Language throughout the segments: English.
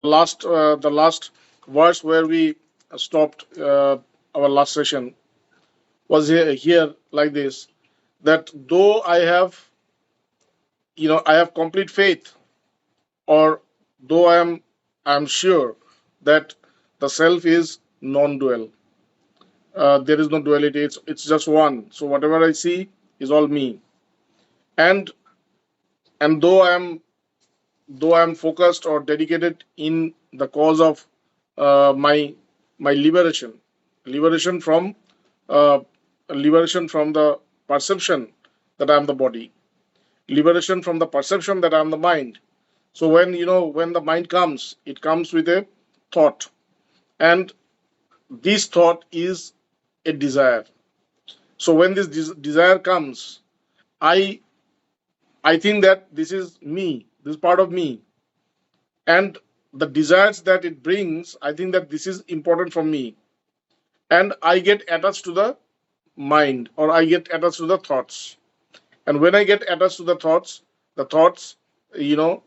The last verse where we stopped our last session was here like this, that though I have complete faith, or though I am sure that the self is non-dual. There is no duality. It's just one. So whatever I see is all me. And and though I am focused or dedicated in the cause of my liberation from uh, liberation from the perception that I am the body, liberation from the perception that I am the mind. So when the mind comes, it comes with a thought, and this thought is a desire. So when this desire comes, I I think that this is me, this is part of me, and the desires that it brings, I think that this is important for me, and I get attached to the mind, or I get attached to the thoughts. And when I get attached to the thoughts, you know,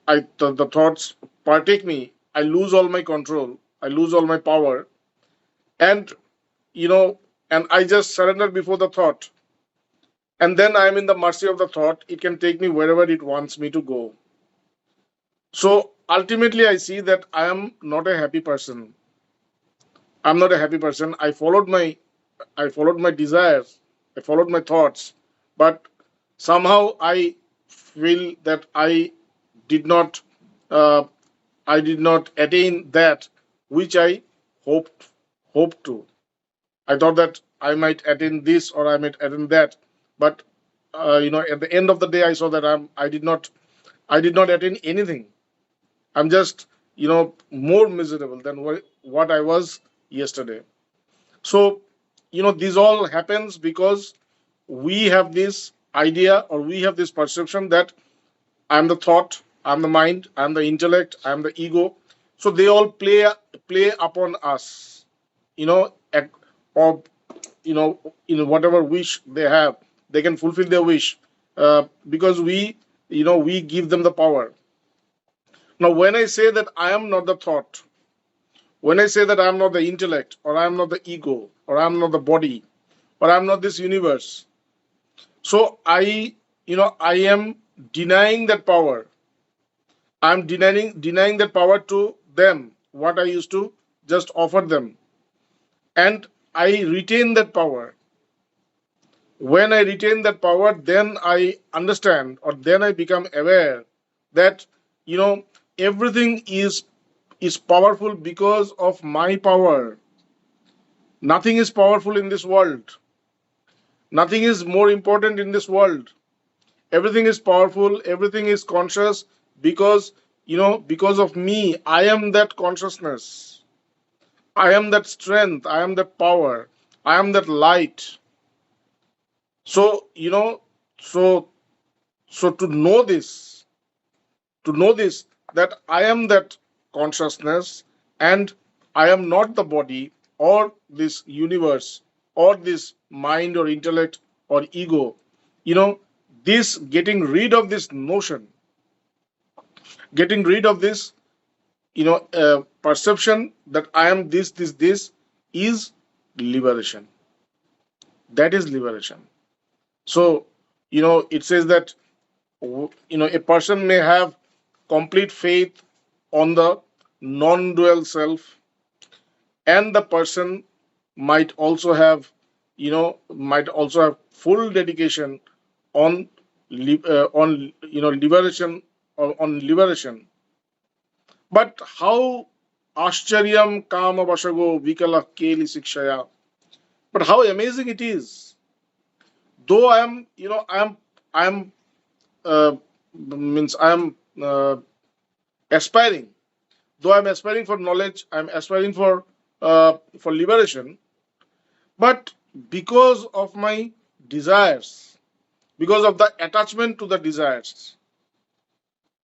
the thoughts partake me. I lose all my control. I lose all my power, and you know, and I just surrender before the thought. And then I am in the mercy of the thought. It can take me wherever it wants me to go. So ultimately, I see that I am not a happy person. I'm not a happy person. I followed my desires. I followed my thoughts, but somehow I feel that did not uh, I did not attain that which I hoped hoped to. I thought that I might attain this or I might attain that, but at the end of the day, I saw that I did not attain anything. I'm just more miserable than what I was yesterday. So this all happens because we have this idea, or we have this perception that I'm the thought, I'm the mind, I'm the intellect, I'm the ego. So they all play upon us, at, or in whatever wish they have, they can fulfill their wish, because we give them the power. Now, when I say that I am not the thought, when I say that I am not the intellect, or I am not the ego, or I am not the body, or I am not this universe, so I am denying that power. I'm denying that power to them, what I used to just offer them. And I retain that power. When I retain that power, then I understand, or then I become aware that you know everything is powerful because of my power. Nothing is powerful in this world. Nothing is more important in this world. Everything is powerful, everything is conscious, because because of me. I am that consciousness, I am that strength, I am that power, I am that light. So so so to know this, that I am that consciousness, and I am not the body, or this universe, or this mind, or intellect, or ego. you know this getting rid of this notion, getting rid of this perception that I am this is liberation. That is liberation. So it says that a person may have complete faith on the non-dual self, and the person might also have full dedication on liberation, or on liberation. But how Ashcharyam Kama Vashago Vikala Keli Sikshaya. But how amazing it is. Though I am means I am aspiring. Though I'm aspiring for knowledge, I'm aspiring for liberation. But because of my desires, because of the attachment to the desires,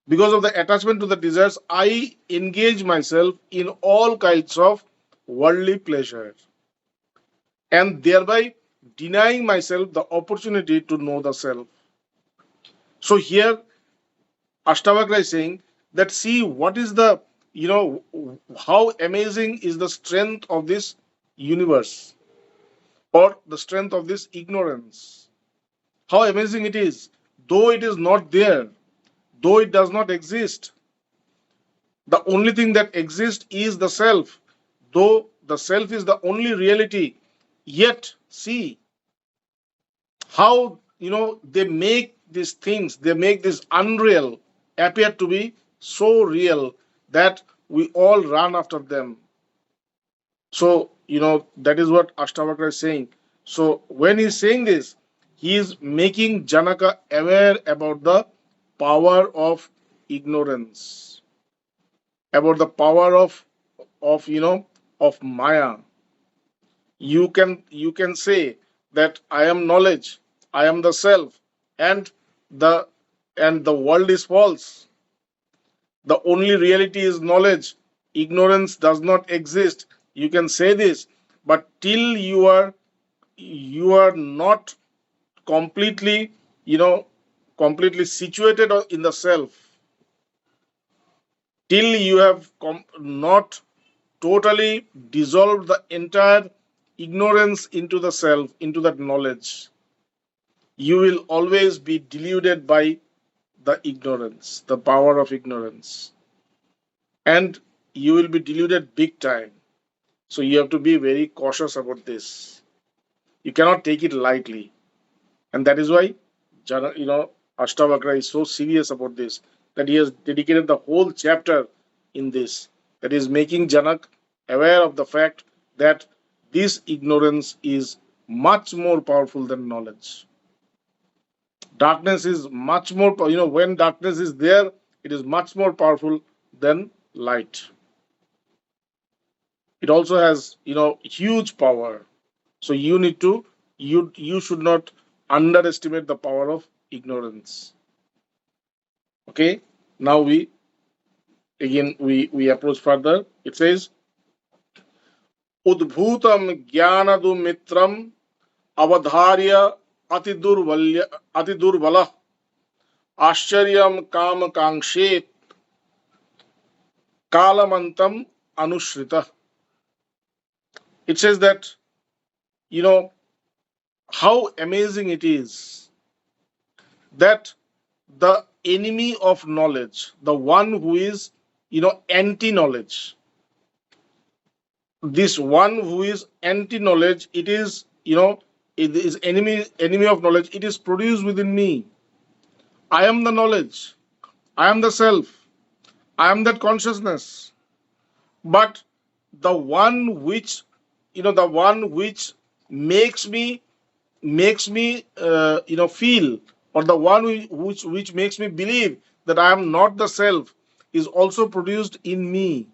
because of the attachment to the desires, I engage myself in all kinds of worldly pleasure, and thereby denying myself the opportunity to know the self. So here Ashtavakra is saying that, see, what is the you know, how amazing is the strength of this universe or the strength of this ignorance. How amazing it is. Though it is not there, though it does not exist, the only thing that exists is the self. Though the self is the only reality, yet see how, they make these things, they make this unreal appear to be so real that we all run after them. So, that is what Astavakra is saying. So, when he's saying this, he is making Janaka aware about the power of ignorance, about the power of of Maya. You can say that I am knowledge, I am the self, and the the world is false. The only reality is knowledge. Ignorance does not exist. You can say this, but till you are not completely, completely situated in the self, till you have not totally dissolved the entire ignorance into the self, into that knowledge, you will always be deluded by the ignorance, the power of ignorance, and you will be deluded big time. So you have to be very cautious about this. You cannot take it lightly, and that is why Ashtavakra is so serious about this, that he has dedicated the whole chapter in this, that is making Janak aware of the fact that this ignorance is much more powerful than knowledge. Darkness is much more, when darkness is there, it is much more powerful than light. It also has, huge power. So you should not underestimate the power of ignorance. Okay. Now we approach further. It says udbhutam jnanadu mitram avadharya ati durvala आश्चर्यम काम कांक्षेत kalamantam anushrita. It says that, you know how amazing it is that the enemy of knowledge, the one who is, anti knowledge, this one who is anti knowledge, it is, it is enemy of knowledge, it is produced within me. I am the knowledge, I am the self, I am that consciousness. But the one which, the one which makes me feel, or the one which makes me believe that I am not the self, is also produced in me.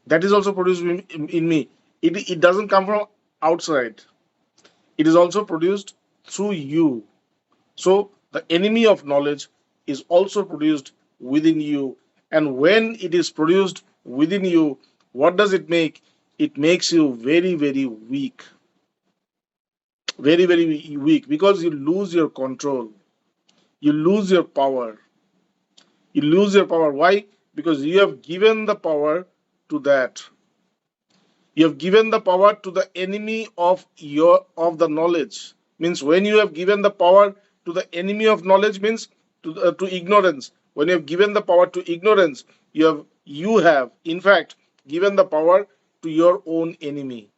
That is also produced in me. It doesn't come from outside. It is also produced through you. So the enemy of knowledge is also produced within you. And when it is produced within you, what does it make? It makes you very, very weak. Very, very weak, because you lose your control. You lose your power. You lose your power. Why? Because you have given the power to that. You have given the power to the enemy of the knowledge. Means when you have given the power to the enemy of knowledge, means to ignorance. When you have given the power to ignorance, you have in fact given the power to your own enemy.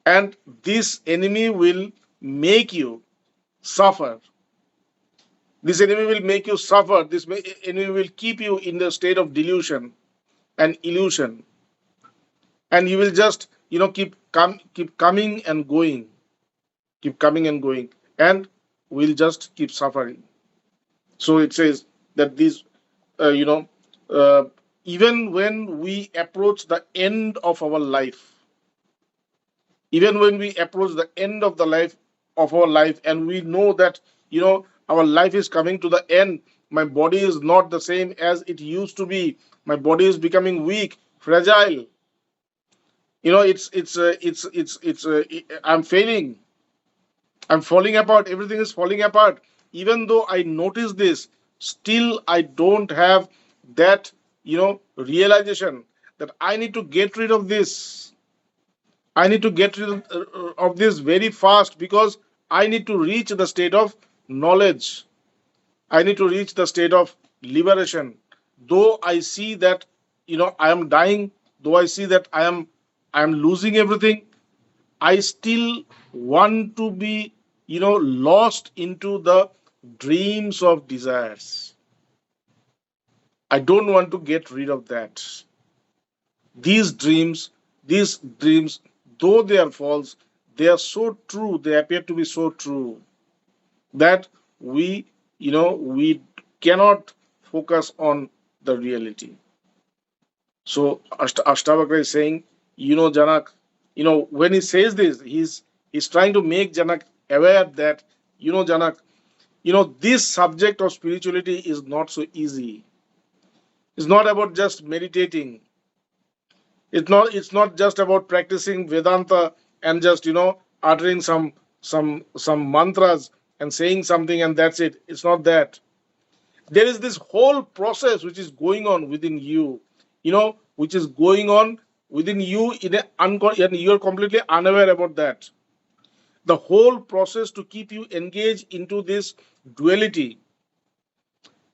And this enemy will make you suffer. This enemy will make you suffer. This enemy will keep you in the state of delusion and illusion, and you will just, keep coming and going, keep coming and going, and will just keep suffering. So it says that these, uh, you know, uh, even when we approach the end of our life, even when we approach the end of the life of our life, and we know that, our life is coming to the end, my body is not the same as it used to be, my body is becoming weak, fragile, I'm failing, I'm falling apart, everything is falling apart. Even though I notice this, still I don't have that, realization that I need to get rid of this. I need to get rid of this very fast because I need to reach the state of knowledge. I need to reach the state of liberation. Though I see that I am dying, though I see that I am losing everything, I still want to be lost into the dreams of desires. I don't want to get rid of that. These dreams, these dreams, though they are false, they are so true, they appear to be so true that we cannot focus on the reality. So Astavakra is saying, Janak, when he says this, he's trying to make Janak aware that, Janak, this subject of spirituality is not so easy. It's not about just meditating. It's not just about practicing Vedanta and just uttering some mantras and saying something and that's it. It's not that. There is this whole process which is going on within you, which is going on within you and you're completely unaware about that. The whole process to keep you engaged into this duality,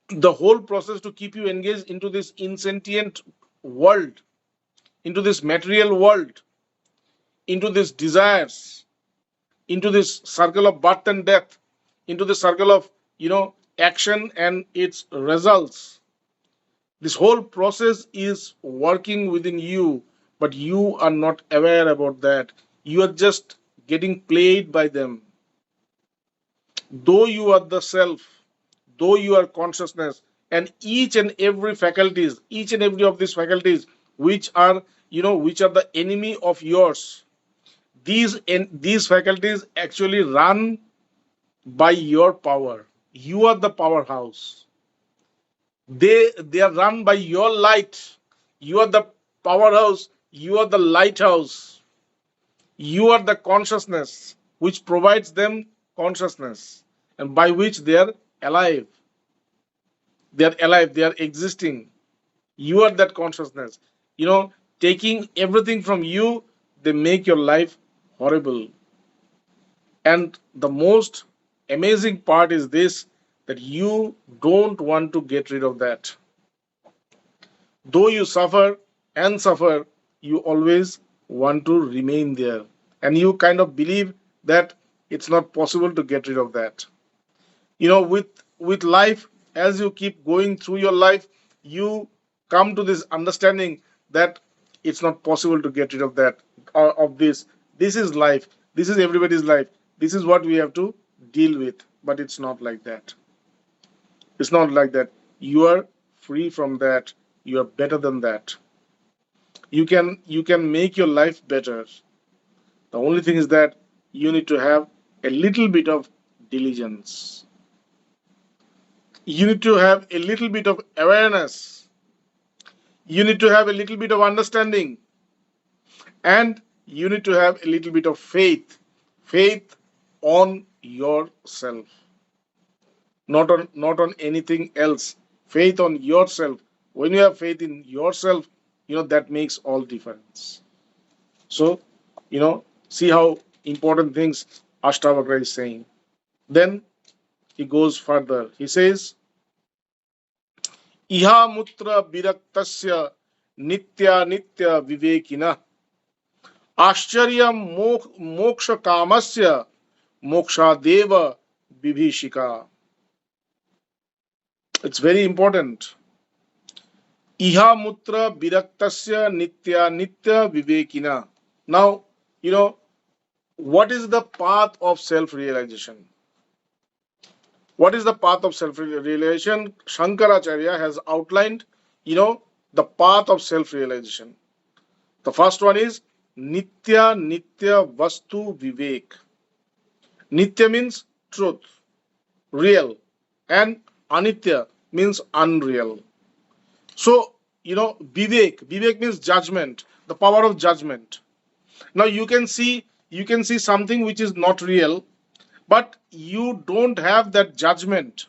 the whole process to keep you engaged into this insentient world, into this material world, into these desires, into this circle of birth and death, into the circle of action and its results. This whole process is working within you, but you are not aware about that. You are just getting played by them. Though you are the self, though you are consciousness, and each and every of these faculties, which are the enemy of yours, these faculties actually run by your power. You are the powerhouse. They are run by your light. You are the powerhouse. You are the lighthouse. You are the consciousness which provides them consciousness and by which they are alive. They are alive. They are existing. You are that consciousness. Taking everything from you, they make your life horrible. And the most amazing part is this, that you don't want to get rid of that. Though you suffer and suffer, you always want to remain there. And you kind of believe that it's not possible to get rid of that. With life, as you keep going through your life, you come to this understanding that it's not possible to get rid of that, of this is life, this is everybody's life, this is what we have to deal with. But it's not like that. It's not like that. You are free from that. You are better than that. You can make your life better. The only thing is that you need to have a little bit of diligence. You need to have a little bit of awareness. You need to have a little bit of understanding. And you need to have a little bit of faith. Faith on yourself. Not on anything else. Faith on yourself. When you have faith in yourself, that makes all difference. So, see how important things Astavakra is saying. Then he goes further. He says, Iha mutra viraktasya nitya nitya vivekina आश्चर्य मोक्ष कामस्य मोक्षादेव bibhishika. It's very important. Iha mutra viraktasya nitya nitya vivekina. Now, what is the path of self-realization? What is the path of self-realization? Shankaracharya has outlined, the path of self-realization. The first one is Nitya Nitya Vastu Vivek. Nitya means truth, real, and Anitya means unreal. So, Vivek means judgment, the power of judgment. Now you can see something which is not real, but you don't have that judgment.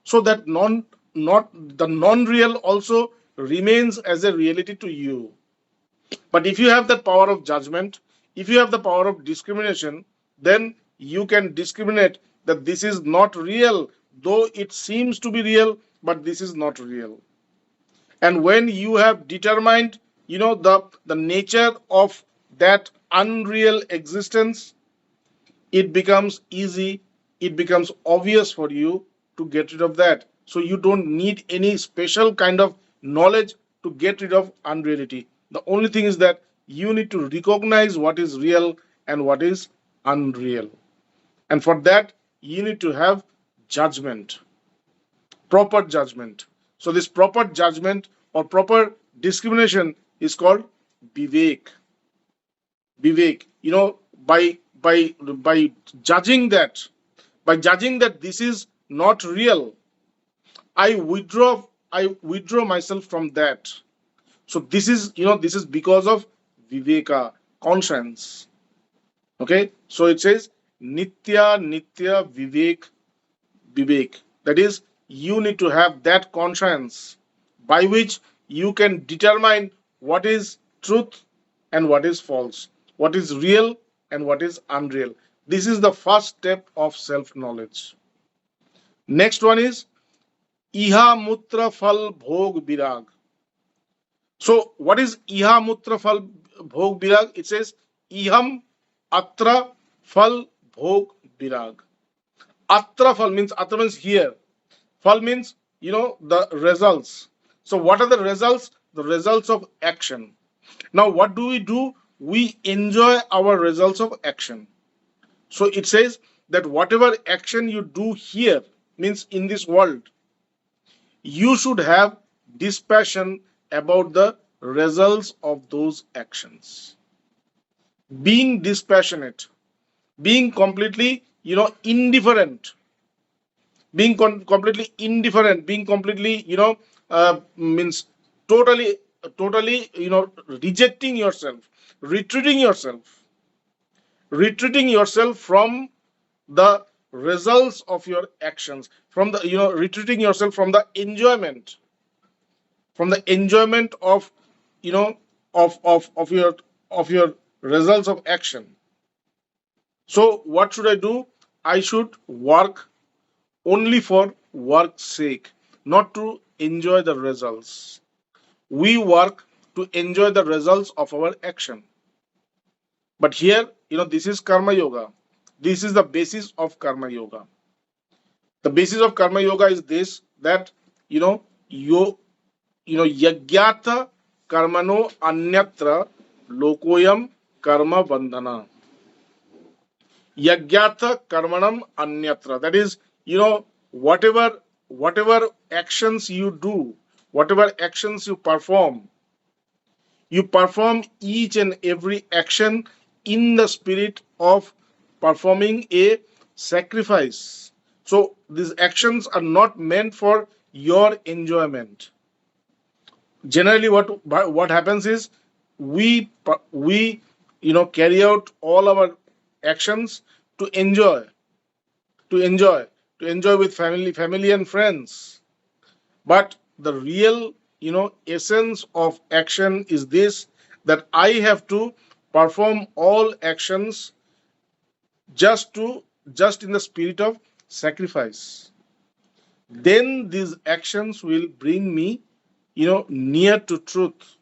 So that non not the non-real also remains as a reality to you. But if you have that power of judgment, if you have the power of discrimination, then you can discriminate that this is not real, though it seems to be real, but this is not real. And when you have determined, the nature of that unreal existence, it becomes easy, it becomes obvious for you to get rid of that. So you don't need any special kind of knowledge to get rid of unreality. The only thing is that you need to recognize what is real and what is unreal. And for that, you need to have judgment, proper judgment. So this proper judgment or proper discrimination is called vivek. Vivek, by judging that, this is not real, I withdraw myself from that. So this is because of viveka, conscience. Okay, so it says nitya vivek. That is, you need to have that conscience by which you can determine what is truth and what is false, what is real and what is unreal. This is the first step of self knowledge. Next one is iha mutra fal bhog birag. So what is iha mutra fal bhog birag? It says iham atra fal bhog birag. Atra means here. Fal means the results. So what are the results? The results of action. Now what do? We enjoy our results of action. So it says that whatever action you do here, means in this world, you should have dispassion about the results of those actions. Being dispassionate, being completely indifferent, being completely means totally rejecting yourself, retreating yourself retreating yourself from the results of your actions, from the retreating yourself from the enjoyment of you know of your results of action. So what should I do? I should work only for work's sake, not to enjoy the results. We work to enjoy the results of our action. But here, this is karma yoga. This is the basis of karma yoga. The basis of karma yoga is this, that you yagyata karmano anyatra lokoyam karma bandhana. Yagyata karmanam anyatra. That is, whatever actions you do, whatever actions you perform each and every action in the spirit of performing a sacrifice. So these actions are not meant for your enjoyment. Generally, what happens is we carry out all our actions to enjoy, to enjoy, to enjoy with family and friends. But the real, essence of action is this, that I have to perform all actions just in the spirit of sacrifice. Then these actions will bring me, near to truth.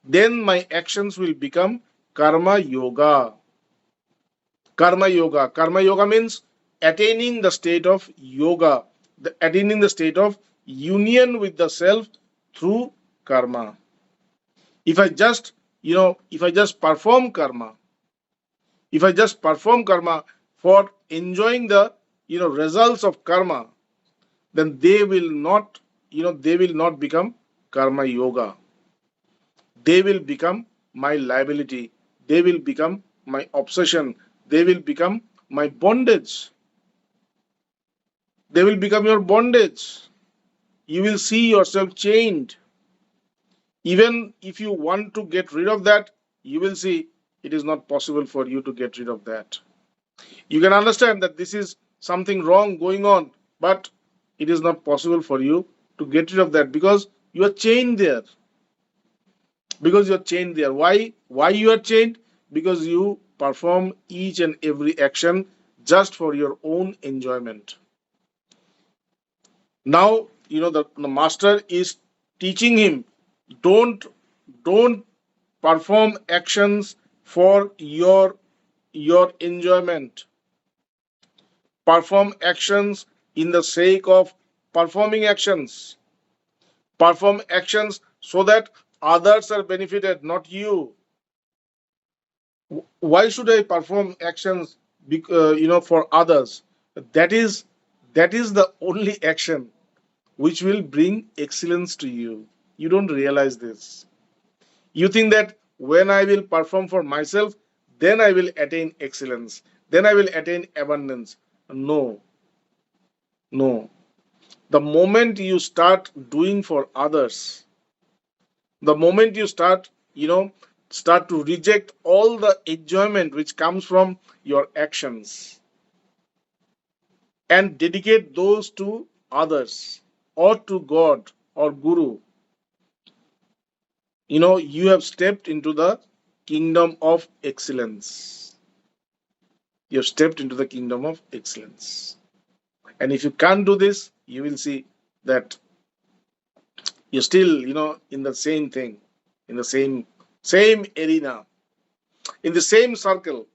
Then my actions will become karma yoga. Karma yoga means attaining the state of yoga, attaining the state of union with the self through karma. If I just if I just perform karma, for enjoying the results of karma, then they will not become karma yoga. They will become my liability, they will become my obsession, they will become my bondage. They will become your bondage. You will see yourself chained. Even if you want to get rid of that, you will see it is not possible for you to get rid of that. You can understand that this is something wrong going on, but it is not possible for you to get rid of that, because You are chained there. Because you're chained there. Why you are chained? Because you perform each and every action just for your own enjoyment. Now, the master is teaching him, don't don't perform actions for your enjoyment. Perform actions in the sake of performing actions. Perform actions so that others are benefited, not you. Why should I perform actions for others? That is that is the only action which will bring excellence to you. You don't realize this. You think that when I will perform for myself, then I will attain excellence, then I will attain abundance. No, no. The moment you start doing for others, the moment you start to reject all the enjoyment which comes from your actions and dedicate those to others or to God or Guru, you have stepped into the kingdom of excellence. You have stepped into the kingdom of excellence. And if you can't do this, you will see that you're still, in the same thing, in the same arena, in the same circle,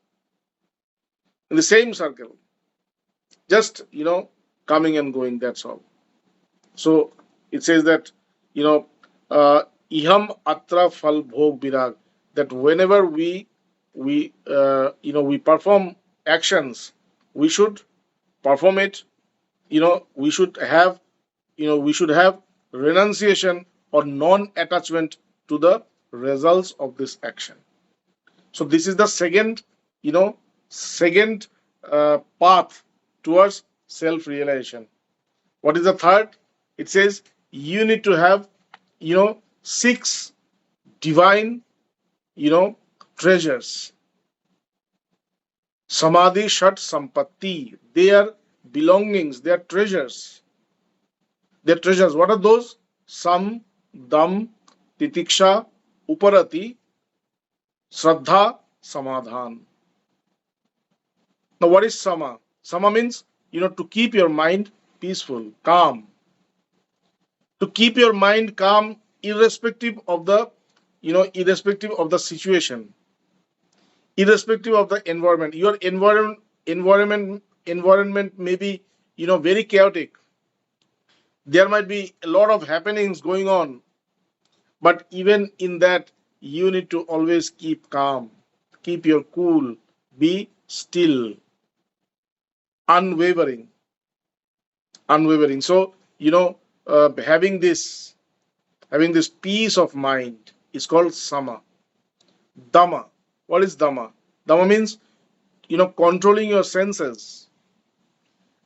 in the same circle, just, coming and going. That's all. So it says that, you know, iham atra fal bhog birag, that whenever we perform actions, we should perform it. We should have renunciation or non-attachment to the results of this action. So this is the second path towards self-realization. What is the third? It says you need to have, six divine, you know, treasures. Samadhi Shat Sampatti. They are belongings, they are treasures. They are treasures. What are those? Sam, Dam, Titiksha, Uparati, Shraddha, Samadhan. Now, what is Sama? Sama means, to keep your mind peaceful, calm. To keep your mind calm, irrespective of the situation, irrespective of the environment. Your environment may be, very chaotic. There might be a lot of happenings going on, but even in that, you need to always keep calm, keep your cool, be still, unwavering, unwavering. So, having this peace of mind is called sama. Dhamma. What is Dhamma? Dhamma means, controlling your senses.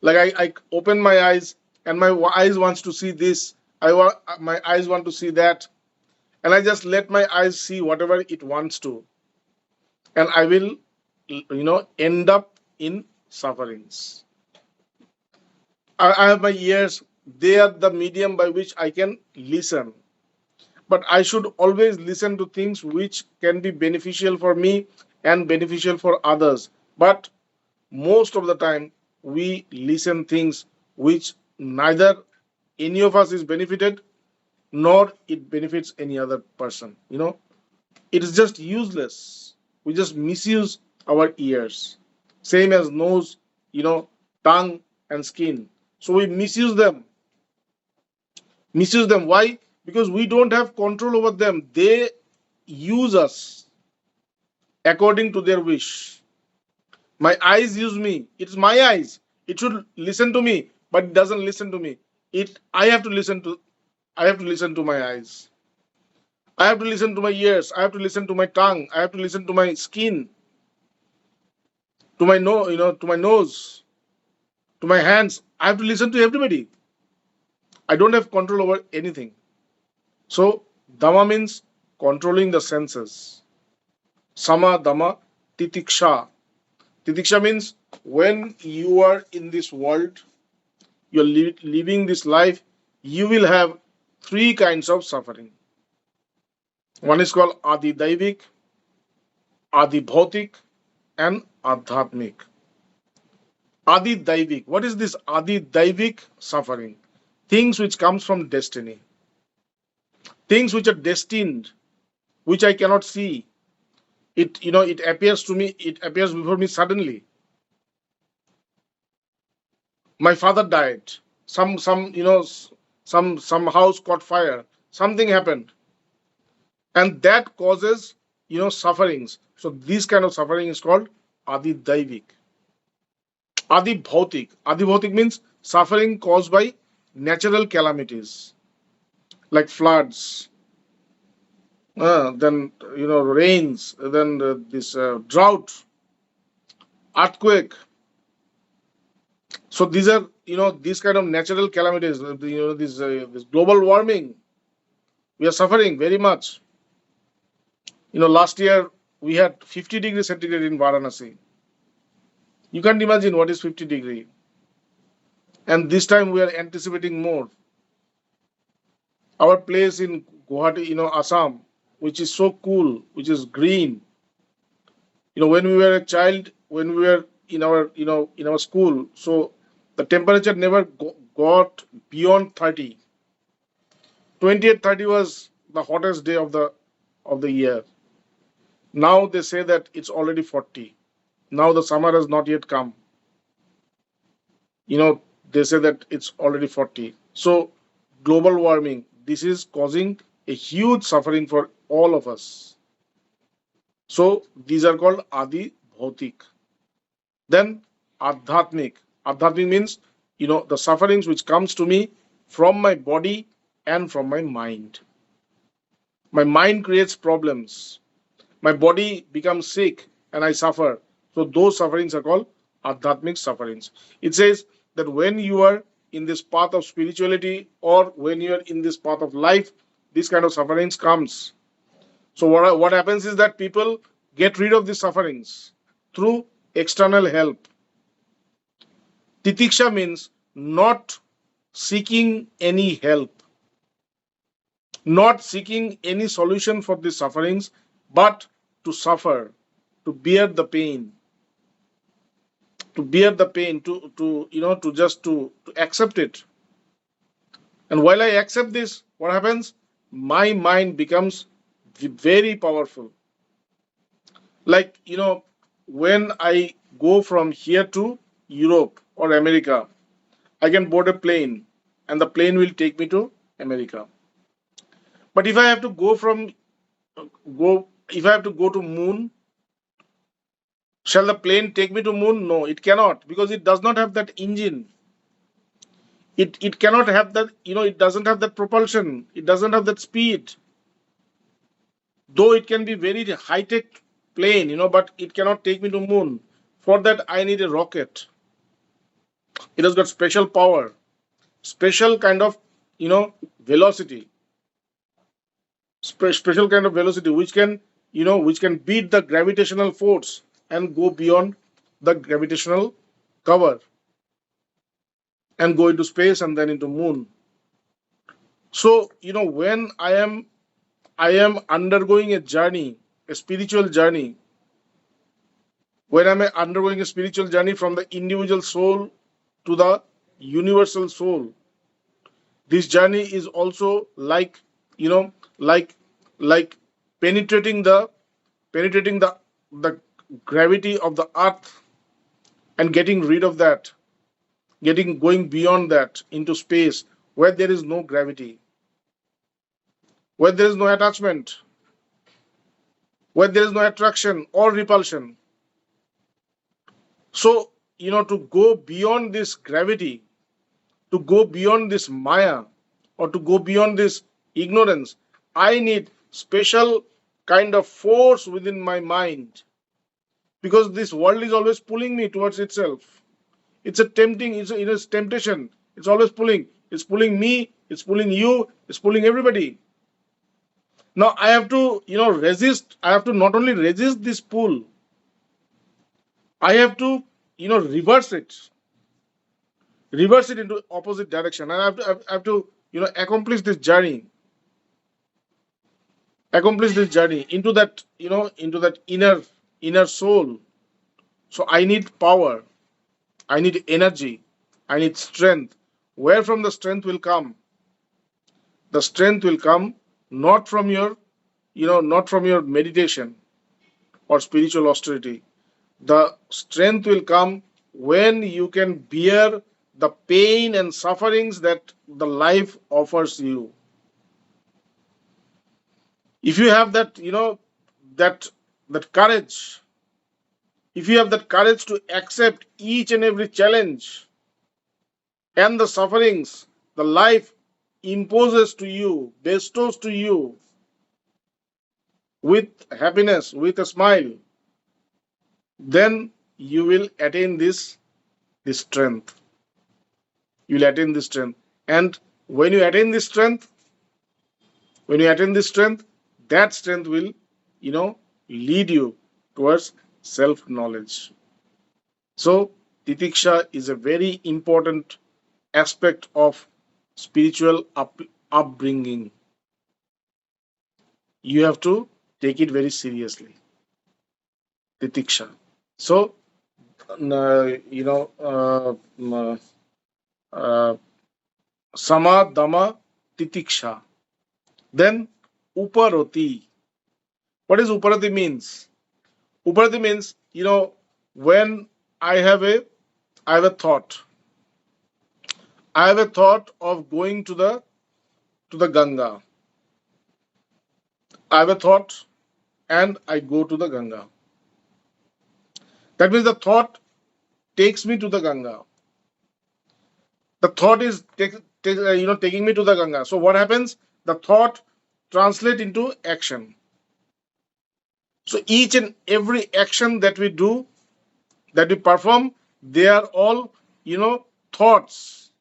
Like I open my eyes and my eyes wants to see this. My eyes want to see that, and I just let my eyes see whatever it wants to, and I will, end up in sufferings. I have my ears; they are the medium by which I can listen. But I should always listen to things which can be beneficial for me and beneficial for others. But most of the time, we listen things which neither any of us is benefited nor it benefits any other person. It is just useless. We just misuse our ears, same as nose, tongue and skin. So we misuse them. Why? Because we don't have control over them. They use us according to their wish. My eyes use me. It's my eyes. It should listen to me, but it doesn't listen to me. I have to listen to my eyes. I have to listen to my ears. I have to listen to my tongue. I have to listen to my skin, to my nose, to my hands. I have to listen to everybody. I don't have control over anything. So Dhamma means controlling the senses. Sama, Dhamma, Titiksha. Titiksha means when you are in this world, you're living this life, you will have three kinds of suffering. One is called Adi Daivik, Adi Bhautik, and Adhyatmik. Adi Daivik. What is this Adi Daivik suffering? Things which comes from destiny. Things which are destined, which I cannot see. It appears to me, it appears before me suddenly. My father died. Some house caught fire. Something happened. And that causes, sufferings. So this kind of suffering is called Adi Daivik. Adi Bhautik. Adi Bhautik means suffering caused by natural calamities like floods, then rains, then this drought, earthquake. So these are these kind of natural calamities. This global warming. We are suffering very much. Last year we had 50 degrees centigrade in Varanasi. You can't imagine what is 50 degree. And this time we are anticipating more. Our place in Guwahati, Assam, which is so cool, which is green. When we were a child, when we were in our school, so the temperature never got beyond 30. 28, 30 was the hottest day of the year. Now they say that it's already 40. Now the summer has not yet come. you know they say that it's already 40. So global warming, this is causing a huge suffering for all of us. So these are called Adi Bhautik. Then Adhyatmik means the sufferings which comes to me from my body and from my mind. My mind creates problems, my body becomes sick, and I suffer. So those sufferings are called Adhyatmic sufferings. It says that when you are in this path of spirituality, or when you are in this path of life, this kind of sufferings comes. So what happens is that people get rid of these sufferings through external help. Titiksha means not seeking any help, not seeking any solution for these sufferings, but to suffer, to bear the pain, to accept it. And while I accept this, what happens? My mind becomes very powerful. Like, when I go from here to Europe or America, I can board a plane and the plane will take me to America. But if I have to go to moon, shall the plane take me to moon? No, it cannot, because it does not have that engine. It cannot have that, it doesn't have that propulsion, it doesn't have that speed. Though it can be very high tech plane, but it cannot take me to moon. For that I need a rocket. It has got special power, special kind of velocity, special kind of velocity which can beat the gravitational force and go beyond the gravitational cover and go into space and then into moon. So when I am undergoing a journey, a spiritual journey, when I'm undergoing a spiritual journey from the individual soul to the universal soul, this journey is also like, you know like like penetrating the gravity of the earth, and getting rid of that, going beyond that into space, where there is no gravity, where there is no attachment, where there is no attraction or repulsion. So to go beyond this gravity, to go beyond this maya, or to go beyond this ignorance, I need special kind of force within my mind, because this world is always pulling me towards itself. It's a tempting, it's temptation. It's always pulling. It's pulling me, it's pulling you, it's pulling everybody. Now I have to, resist. I have to not only resist this pull, I have to, reverse it into opposite direction. And I have to accomplish this journey, into that, into that inner soul. So I need power, I need energy, I need strength. Where from the strength will come? The strength will come not from your, not from your meditation or spiritual austerity. The strength will come when you can bear the pain and sufferings that the life offers you. If you have that, that that courage, if you have that courage to accept each and every challenge and the sufferings the life imposes to you, bestows to you with happiness, with a smile, then you will attain this strength. You will attain this strength. And when you attain this strength, when you attain this strength, that strength will, lead you towards self knowledge. So, titiksha is a very important aspect of spiritual upbringing. You have to take it very seriously. Titiksha. So, uh, sama, dama, titiksha. Then, uparoti. What is uparati means? Uparati means, when I have a I have a thought. I have a thought of going to the Ganga. I have a thought and I go to the Ganga. That means the thought takes me to the Ganga. The thought is taking me to the Ganga. So what happens? The thought translate into action. So each and every action that we do, that we perform, they are all, thoughts.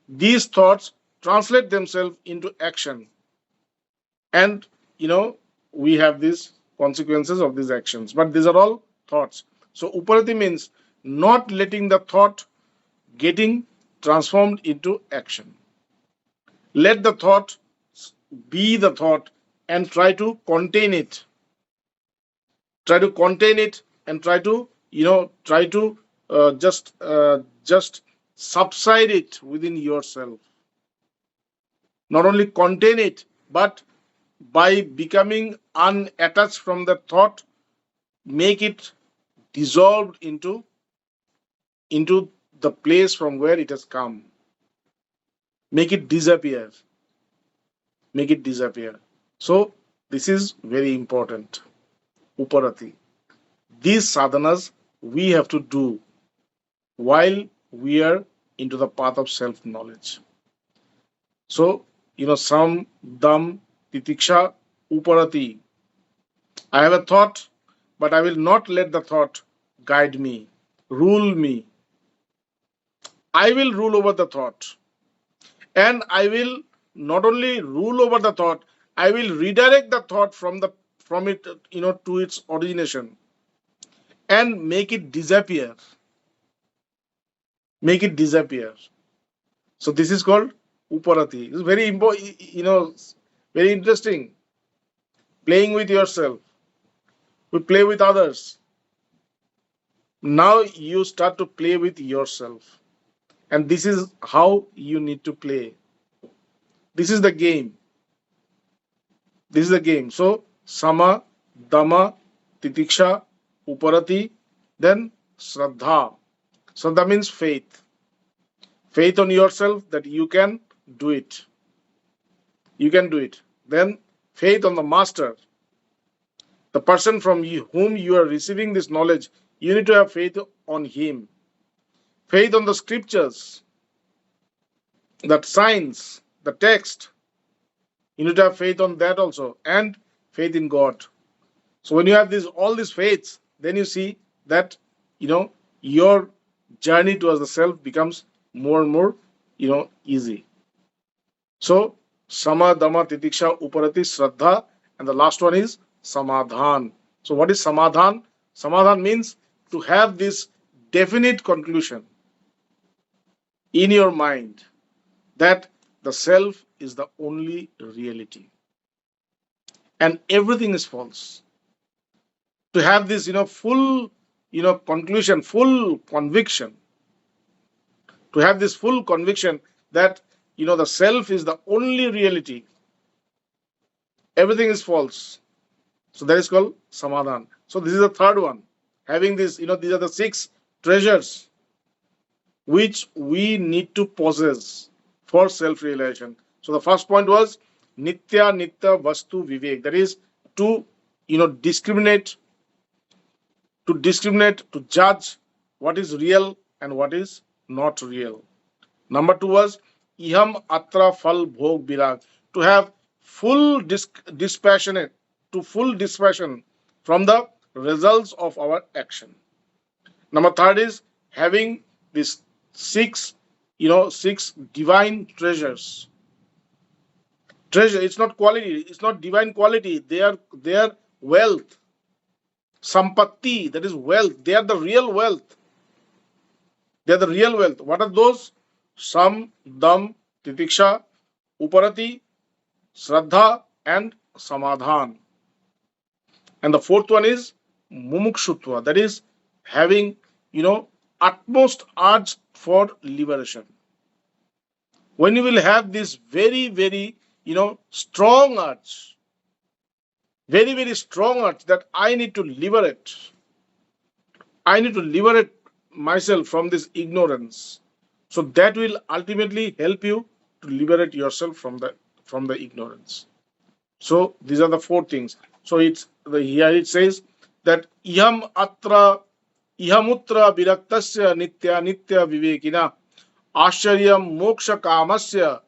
These thoughts translate themselves into action, and we have these consequences of these actions. But these are all thoughts. So uparati means not letting the thought getting transformed into action. Let the thought be the thought and try to contain it and try to just subside it within yourself. Not only contain it, but by becoming unattached from the thought, make it dissolved into the place from where it has come. Make it disappear. Make it disappear. So this is very important. Uparati. These sadhanas we have to do while we are into the path of self knowledge. So, sam, dam, titiksha, uparati. I have a thought, but I will not let the thought guide me, rule me. I will rule over the thought. And I will not only rule over the thought, I will redirect the thought from it, to its origination and make it disappear. Make it disappear. So this is called uparati. It's very important, very interesting. Playing with yourself. We play with others. Now you start to play with yourself. And this is how you need to play. This is the game. This is the game. So, sama, dama, titiksha, uparati, then shraddha. Shraddha means faith. Faith on yourself that you can do it. You can do it. Then faith on the master, the person from whom you are receiving this knowledge. You need to have faith on him. Faith on the scriptures, that science, the text. You need to have faith on that also, and faith in God. So when you have all these faiths, then you see that your journey towards the self becomes more and more easy. So sama, dama, titiksha, uparati, shraddha, and the last one is samadhan. So what is samadhan? Samadhan means to have this definite conclusion in your mind that the self is the only reality and everything is false. To have this, full, conclusion, full conviction, to have this full conviction that, the self is the only reality, everything is false. So that is called samadhan. So this is the third one. Having this, these are the six treasures which we need to possess for self realization. So the first point was nitya nitya vastu vivek. That is to, discriminate, to judge what is real and what is not real. Number two was iham atra fal bhog birag. To have full dispassionate, to full dispassion from the results of our action. Number third is having these six, six divine treasures. Treasure, it's not quality, it's not divine quality. They are wealth, sampatti, that is wealth. They are the real wealth. They are the real wealth. What are those? Sam, dam, titiksha, uparati, shraddha, and samadhan. And the fourth one is mumukshutva, that is having, utmost urge for liberation. When you will have this very, very, strong urge, very, very strong urge that I need to liberate, I need to liberate myself from this ignorance. So that will ultimately help you to liberate yourself from the ignorance. So these are the four things. So here it says that ihamutra viraktasya nitya nitya vivekina asharyam moksha kamasya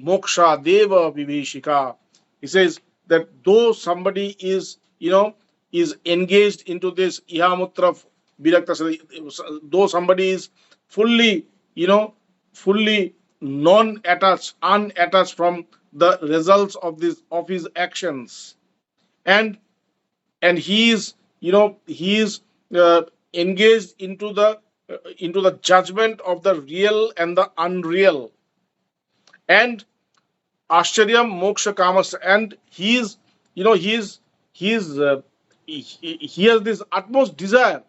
moksha deva viveshika. He says that though somebody is, is engaged into this ihamutra viraktasya, though somebody is fully, fully non-attached, unattached from the results of his actions, and he is, he is engaged into the judgment of the real and the unreal, and ascharyam moksha kamas, and he is, he is he has this utmost desire,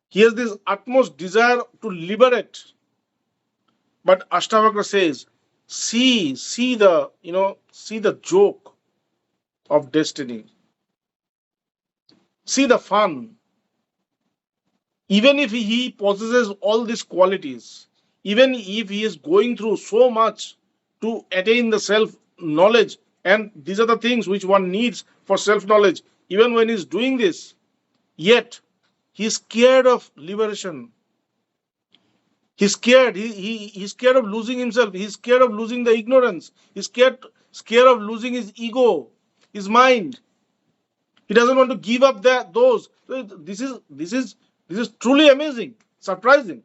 he has this utmost desire to liberate. But Astavakra says, see the, see the joke of destiny, see the fun. Even if he possesses all these qualities, even if he is going through so much to attain the self knowledge, and these are the things which one needs for self knowledge, even when he's doing this, yet he's scared of liberation. He's scared. He's scared of losing himself. He's scared of losing the ignorance. He's scared of losing his ego, his mind. He doesn't want to give up those. So this is truly amazing, surprising.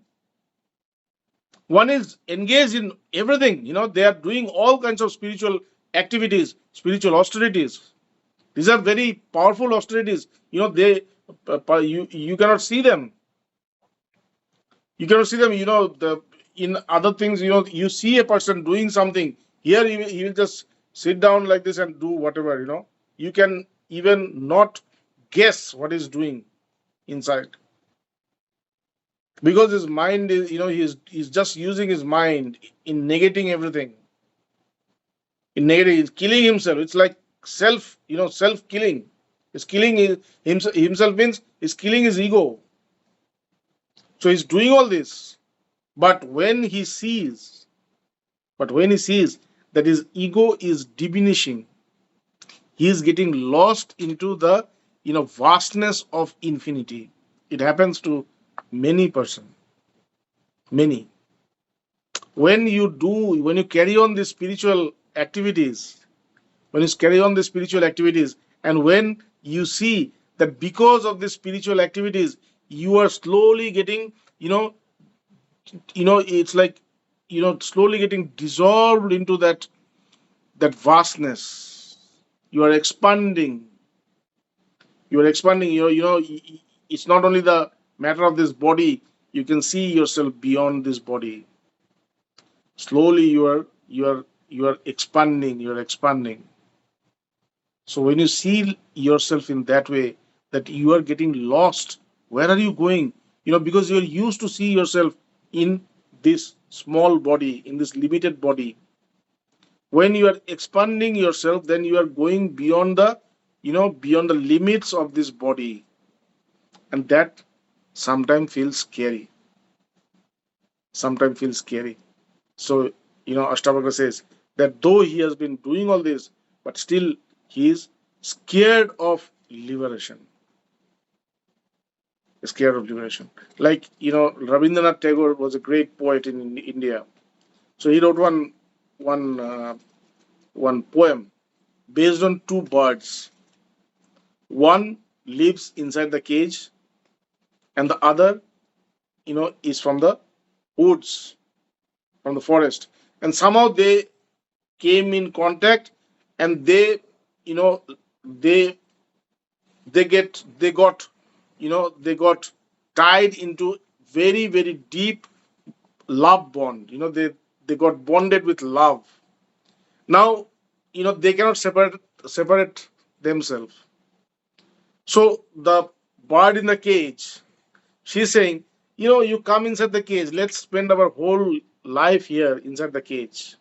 One is engaged in everything. They are doing all kinds of spiritual activities, spiritual austerities. These are very powerful austerities. You cannot see them. You cannot see them. In other things, you see a person doing something. Here he will just sit down like this and do whatever. You can even not guess what he's doing inside, because his mind is, he's just using his mind in negating everything. In negating, he's killing himself. It's like self killing. He's killing himself means he's killing his ego. So he's doing all this. But when he sees that his ego is diminishing, he is getting lost into the, vastness of infinity. It happens to many persons. Many. When you carry on these spiritual activities, and when you see that because of these spiritual activities, you are slowly getting, it's like, slowly getting dissolved into that vastness. You are expanding. It's not only the matter of this body. You can see yourself beyond this body. Slowly you are you are expanding, you're expanding. So when you see yourself in that way, that you are getting lost, where are you going? Because you're used to see yourself in this small body, in this limited body. When you are expanding yourself, then you are going beyond the limits of this body, and that sometimes feels scary. Sometimes feels scary. So, Astavakra says that though he has been doing all this, but still he is scared of liberation. Scared of liberation. Like, Rabindranath Tagore was a great poet in India. So he wrote one poem based on two birds. One lives inside the cage, and the other, is from the woods, from the forest. And somehow they came in contact, and you know, they they got tied into very very deep love bond. They got bonded with love. Now, they cannot separate themselves. So the bird in the cage, she's saying, you come inside the cage, let's spend our whole life here inside the cage.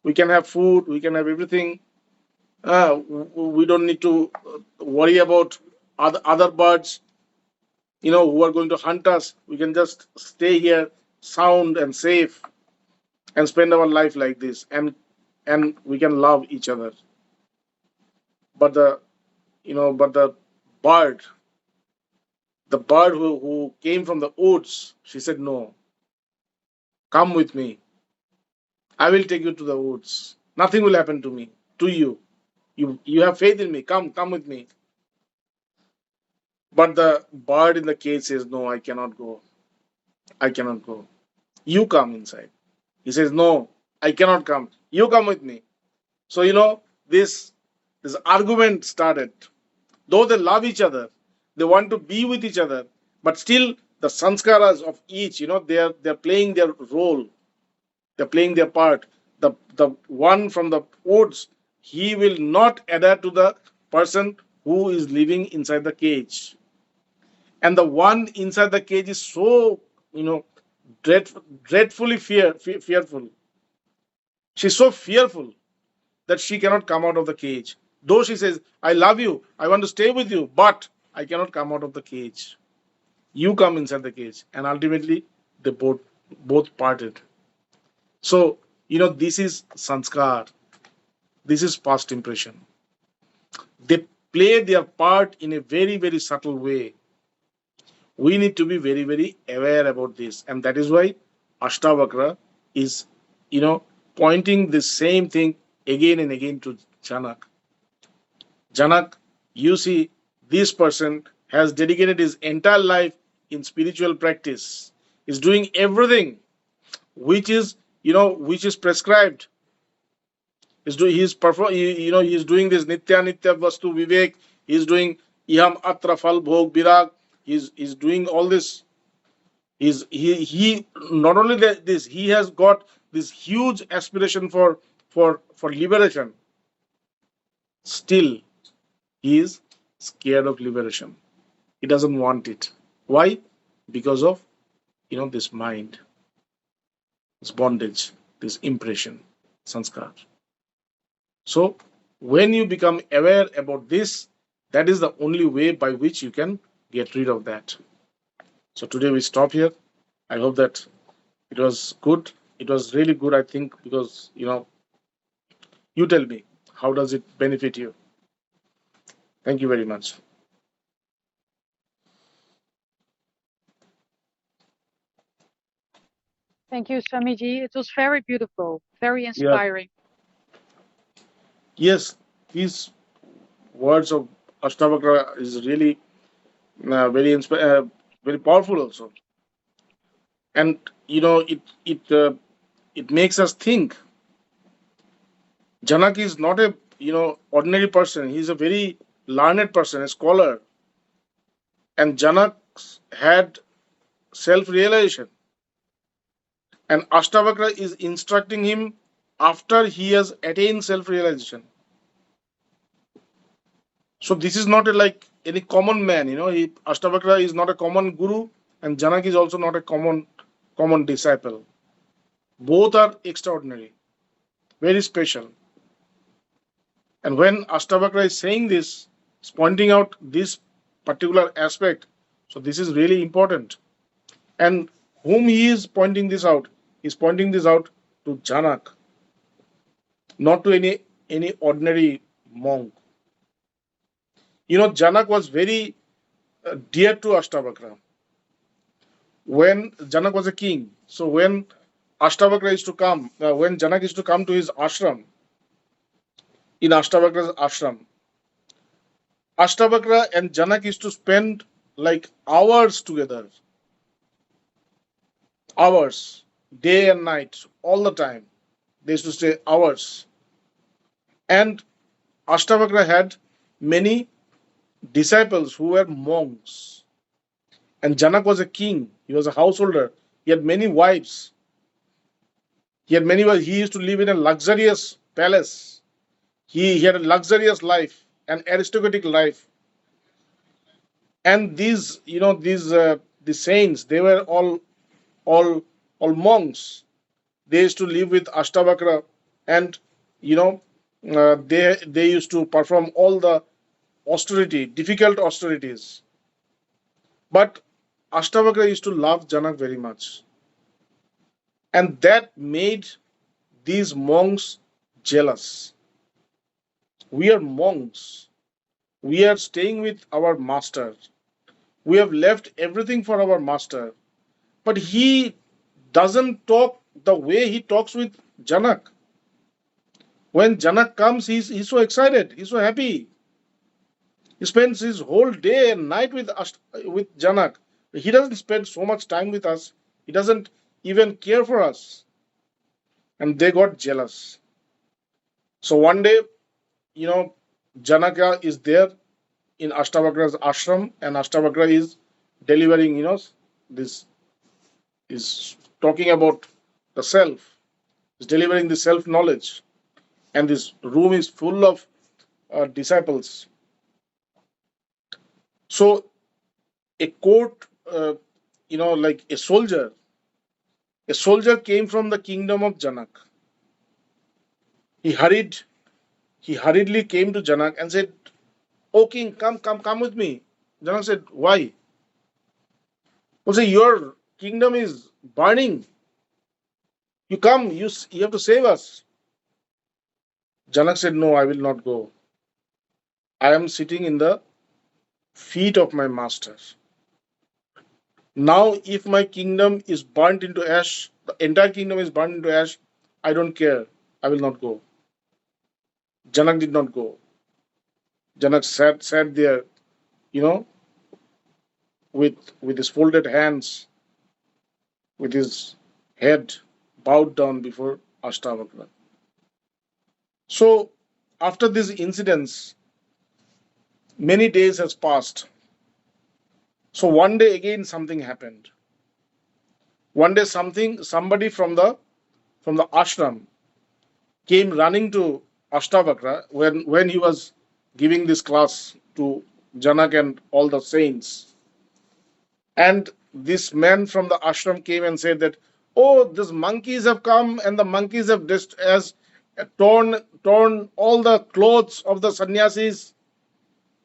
We can have food, we can have everything. We don't need to worry about other birds, who are going to hunt us. We can just stay here, sound and safe, and spend our life like this, and we can love each other. But the bird, the bird who came from the woods, she said, no, come with me. I will take you to the woods. Nothing will happen to me, to you. You have faith in me. Come with me. But the bird in the cage says, no, I cannot go. I cannot go. You come inside. He says, no, I cannot come. You come with me. So this argument started. Though they love each other, they want to be with each other, but still the sanskaras of each, they're playing their role. They're playing their part. The one from the woods, he will not adhere to the person who is living inside the cage. And the one inside the cage is so, dreadfully fearful. She's so fearful that she cannot come out of the cage. Though she says, I love you, I want to stay with you, but I cannot come out of the cage. You come inside the cage. And ultimately, they both parted. So, this is sanskar. This is past impression. They play their part in a very, very subtle way. We need to be very, very aware about this. And that is why Ashtavakra is, pointing the same thing again and again to Janak. Janak, you see, this person has dedicated his entire life in spiritual practice. Is doing everything which is prescribed. He's doing this nitya nitya vastu vivek. He's doing iham atra fal bhog birag. He's doing all this. He not only this, he has got this huge aspiration for liberation. Still, he is scared of liberation. He doesn't want it. Why? Because of this mind, this bondage, this impression, sanskar. So when you become aware about this, that is the only way by which you can get rid of that. So today we stop here. I hope that it was good. It was really good, I think, because you tell me, how does it benefit you? Thank you very much. Thank you, Samiji. It was very beautiful, very Yeah. inspiring. Yes, these words of Ashtavakra is really very powerful also, and it makes us think. Janak is not a ordinary person. He's a very learned person, a scholar, and Janak had self-realization, and Ashtavakra is instructing him after he has attained self-realization. So this is not a, like any common man, Astavakra is not a common guru, and Janak is also not a common disciple. Both are extraordinary, very special. And when Astavakra is saying this, is pointing out this particular aspect, so this is really important. And whom he is pointing this out? He's pointing this out to Janak, not to any ordinary monk. Janak was very dear to Astavakra. When Janak was a king, so when Astavakra is to come, when Janak is to come to his ashram, in Astavakra's ashram, Astavakra and Janak is to spend like hours together, hours, day and night, all the time. They used to stay hours. And Astavakra had many disciples who were monks. And Janak was a king, he was a householder, he had many wives. He used to live in a luxurious palace. He had a luxurious life, an aristocratic life. And the saints, they were all all monks. They used to live with Astavakra, and you know they used to perform all the difficult austerities. But Astavakra used to love Janak very much, and that made these monks jealous. We are monks. We are staying with our master. We have left everything for our master. But he doesn't talk the way he talks with Janak. When Janak comes, he's so excited. He's so happy. He spends his whole day and night with Janak. He doesn't spend so much time with us. He doesn't even care for us. And they got jealous. So one day, you know, Janaka is there in Astavakra's ashram, and Astavakra is delivering, this is talking about the self, is delivering the self knowledge, and this room is full of disciples. So a court, like a soldier came from the kingdom of Janak. He hurried, he hurriedly came to Janak and said, "O king, come with me." Janak said, "Why?" Well, say, "Your kingdom is burning. You come, you have to save us." Janak said, "No, I will not go. I am sitting in the feet of my master. Now, if my kingdom is burnt into ash, the entire kingdom is burnt into ash, I don't care. I will not go." Janak did not go. Janak sat there, you know, with his folded hands, with his head bowed down before Astavakra. So, after these incidents, many days has passed. So one day again something happened. One day somebody from the ashram came running to Astavakra when he was giving this class to Janak and all the saints. And this man from the ashram came and said that, "Oh, these monkeys have come, and the monkeys have has torn all the clothes of the sannyasis.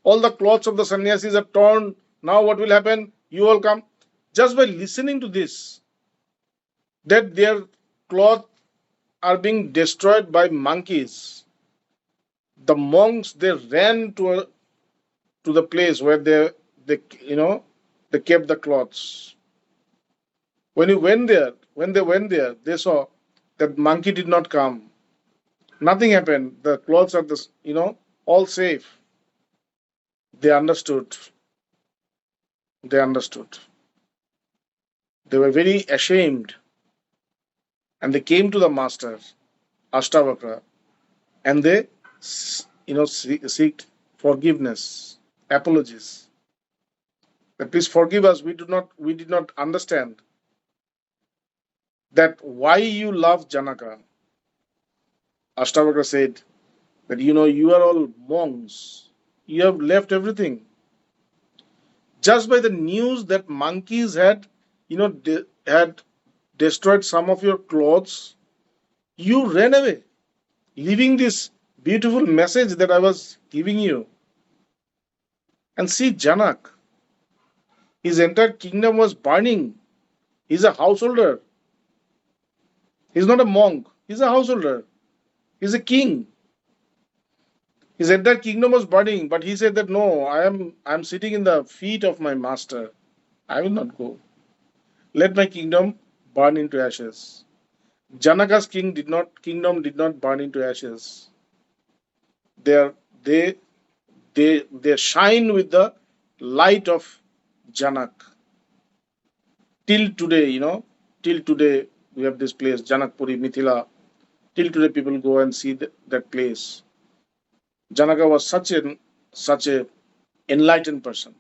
All the clothes of the sannyasis are torn. Now what will happen? You all come." Just by listening to this, that their clothes are being destroyed by monkeys, the monks, they ran to the place where they kept the clothes. When they went there, they saw that monkey did not come. Nothing happened. The clothes are all safe. They understood. They understood. They were very ashamed, and they came to the master Astavakra, and they seek forgiveness, apologies. That please forgive us. We did not understand that why you love Janaka. Astavakra said that, you are all monks. You have left everything. Just by the news that monkeys had, had destroyed some of your clothes, you ran away, leaving this beautiful message that I was giving you. And see, Janak, his entire kingdom was burning. He's a householder. He's not a monk. He's a householder. He's a king. His entire kingdom was burning, but he said that no, I am sitting in the feet of my master. I will not go. Let my kingdom burn into ashes. Janaka's kingdom did not burn into ashes. They are, they shine with the light of Janak. Till today, till today we have this place, Janakpuri, Mithila. Till today people go and see that place. Janaka was such a enlightened person.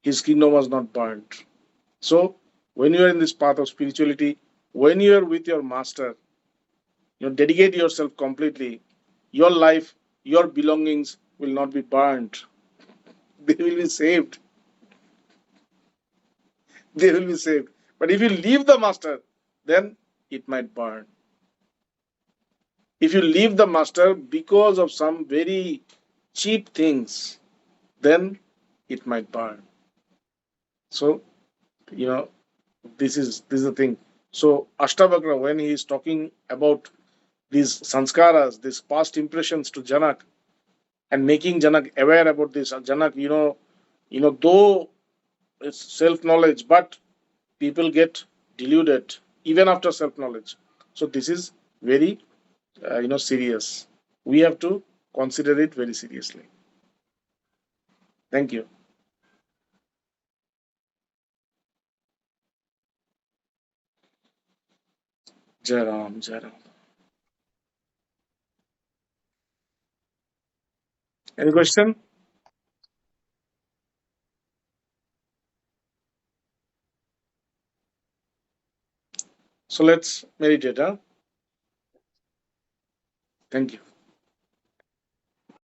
His kingdom was not burnt. So when you are in this path of spirituality, when you are with your master, dedicate yourself completely. Your life, your belongings will not be burnt. They will be saved. They will be saved. But if you leave the master, then it might burn. If you leave the master because of some very cheap things, then it might burn. So, you know, this is the thing. So Ashtavakra, when he is talking about these sanskaras, these past impressions to Janak, and making Janak aware about this, Janak, though it's self-knowledge, but people get deluded even after self-knowledge. So this is very, serious. We have to consider it very seriously. Thank you. Jaram, Jaram. Any question? So let's meditate. Huh? Thank you.